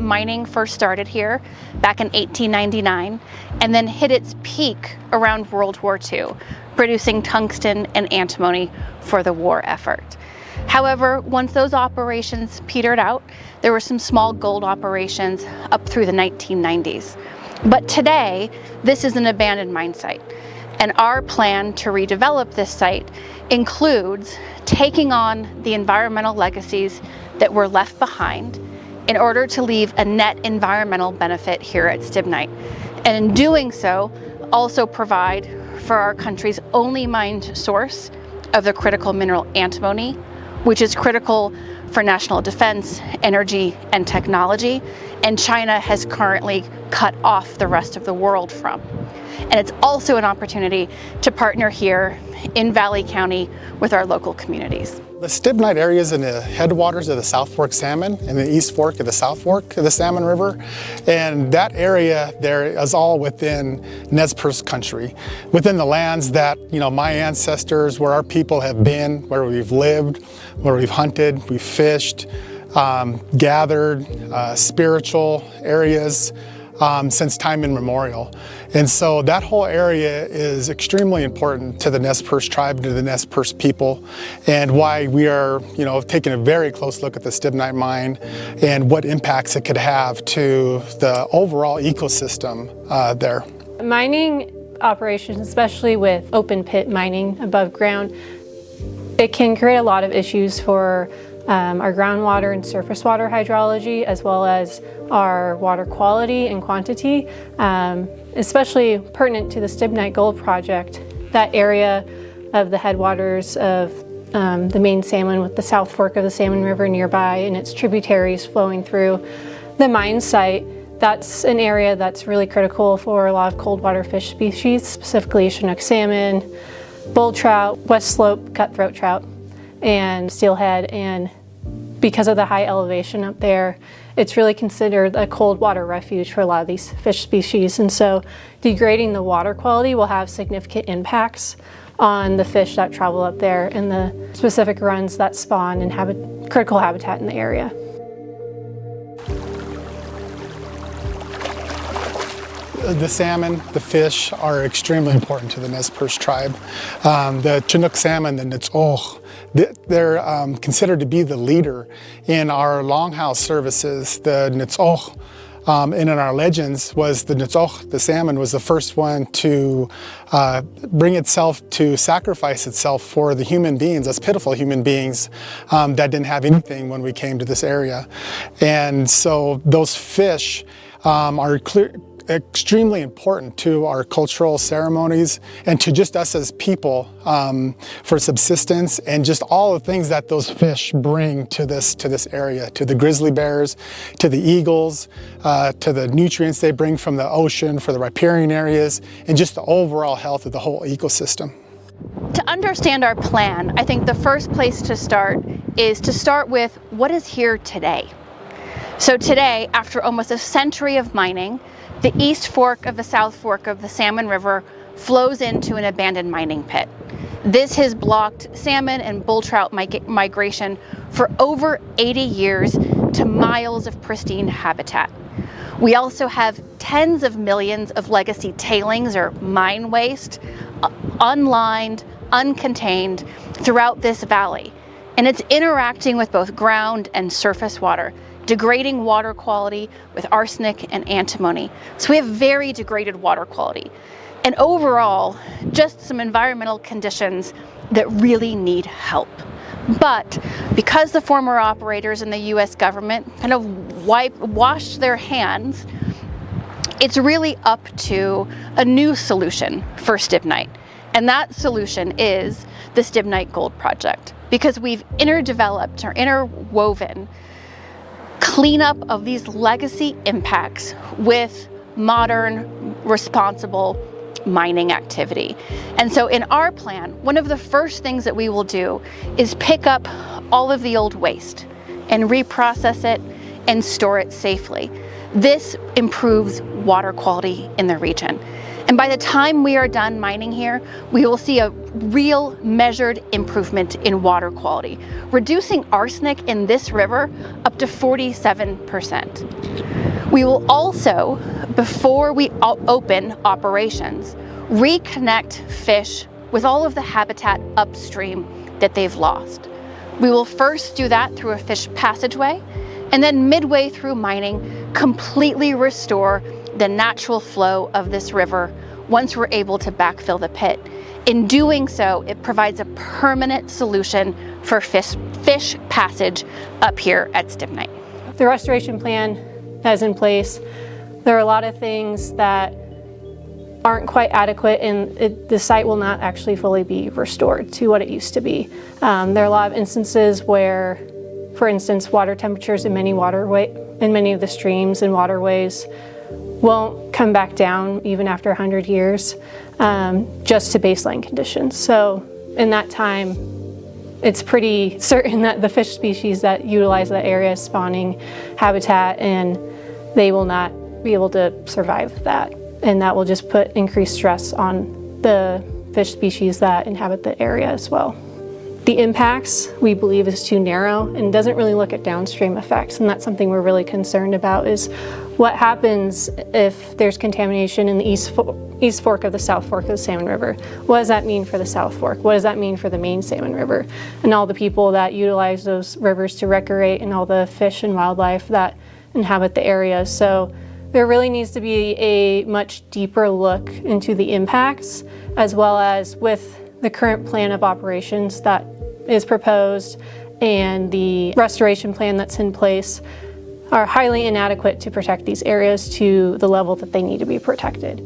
Mining first started here back in 1899 and then hit its peak around World War II, producing tungsten and antimony for the war effort. However, once those operations petered out, there were some small gold operations up through the 1990s. But today, this is an abandoned mine site, and our plan to redevelop this site includes taking on the environmental legacies that were left behind in order to leave a net environmental benefit here at Stibnite. And in doing so, also provide for our country's only mined source of the critical mineral antimony, which is critical for national defense, energy, and technology, and China has currently cut off the rest of the world from. And it's also an opportunity to partner here in Valley County with our local communities. The Stibnite area is in the headwaters of the South Fork Salmon and the East Fork of the South Fork of the Salmon River. And that area there is all within Nez Perce country, within the lands that, my ancestors, where our people have been, where we've lived, where we've hunted, we've fished, gathered, spiritual areas, since time immemorial. And so that whole area is extremely important to the Nez Perce tribe, to the Nez Perce people, and why we are, taking a very close look at the Stibnite mine and what impacts it could have to the overall ecosystem there. Mining operations, especially with open pit mining above ground, it can create a lot of issues for our groundwater and surface water hydrology, as well as our water quality and quantity, especially pertinent to the Stibnite Gold Project. That area of the headwaters of the main salmon with the South Fork of the Salmon River nearby and its tributaries flowing through the mine site, that's an area that's really critical for a lot of cold water fish species, specifically Chinook salmon, bull trout, west slope cutthroat trout, and steelhead. And because of the high elevation up there, it's really considered a cold water refuge for a lot of these fish species. And so degrading the water quality will have significant impacts on the fish that travel up there and the specific runs that spawn and critical habitat in the area. The salmon, the fish are extremely important to the Nez Perce tribe. The Chinook salmon, the Nitzoch, they're considered to be the leader in our longhouse services. The Nitzoch, and in our legends, was the Nitzoch, the salmon, was the first one to bring itself to sacrifice itself for the human beings, us pitiful human beings that didn't have anything when we came to this area. And so those fish are extremely important to our cultural ceremonies and to just us as people for subsistence and just all the things that those fish bring to this area, to the grizzly bears, to the eagles, to the nutrients they bring from the ocean for the riparian areas, and just the overall health of the whole ecosystem. To understand our plan, I think the first place to start is to start with what is here today. So today, after almost a century of mining, the East Fork of the South Fork of the Salmon River flows into an abandoned mining pit. This has blocked salmon and bull trout migration for over 80 years to miles of pristine habitat. We also have tens of millions of legacy tailings or mine waste, unlined, uncontained throughout this valley. And it's interacting with both ground and surface water, degrading water quality with arsenic and antimony. So we have very degraded water quality. And overall, just some environmental conditions that really need help. But because the former operators in the US government kind of washed their hands, it's really up to a new solution for Stibnite. And that solution is the Stibnite Gold Project, because we've interwoven cleanup of these legacy impacts with modern, responsible mining activity. And so in our plan, one of the first things that we will do is pick up all of the old waste and reprocess it and store it safely. This improves water quality in the region. And by the time we are done mining here, we will see a real measured improvement in water quality, reducing arsenic in this river up to 47%. We will also, before we open operations, reconnect fish with all of the habitat upstream that they've lost. We will first do that through a fish passageway, and then midway through mining, completely restore the natural flow of this river once we're able to backfill the pit. In doing so, it provides a permanent solution for fish passage up here at Stibnite. The restoration plan that is in place, there are a lot of things that aren't quite adequate, and the site will not actually fully be restored to what it used to be. There are a lot of instances where, for instance, water temperatures in many of the streams and waterways won't come back down even after 100 years, just to baseline conditions. So in that time, it's pretty certain that the fish species that utilize that area is spawning habitat, and they will not be able to survive that. And that will just put increased stress on the fish species that inhabit the area as well. The impacts, we believe, is too narrow and doesn't really look at downstream effects, and that's something we're really concerned about, is what happens if there's contamination in the East Fork of the South Fork of the Salmon River. What does that mean for the South Fork? What does that mean for the main Salmon River? And all the people that utilize those rivers to recreate, and all the fish and wildlife that inhabit the area. So there really needs to be a much deeper look into the impacts, as well as with the current plan of operations that is proposed and the restoration plan that's in place are highly inadequate to protect these areas to the level that they need to be protected.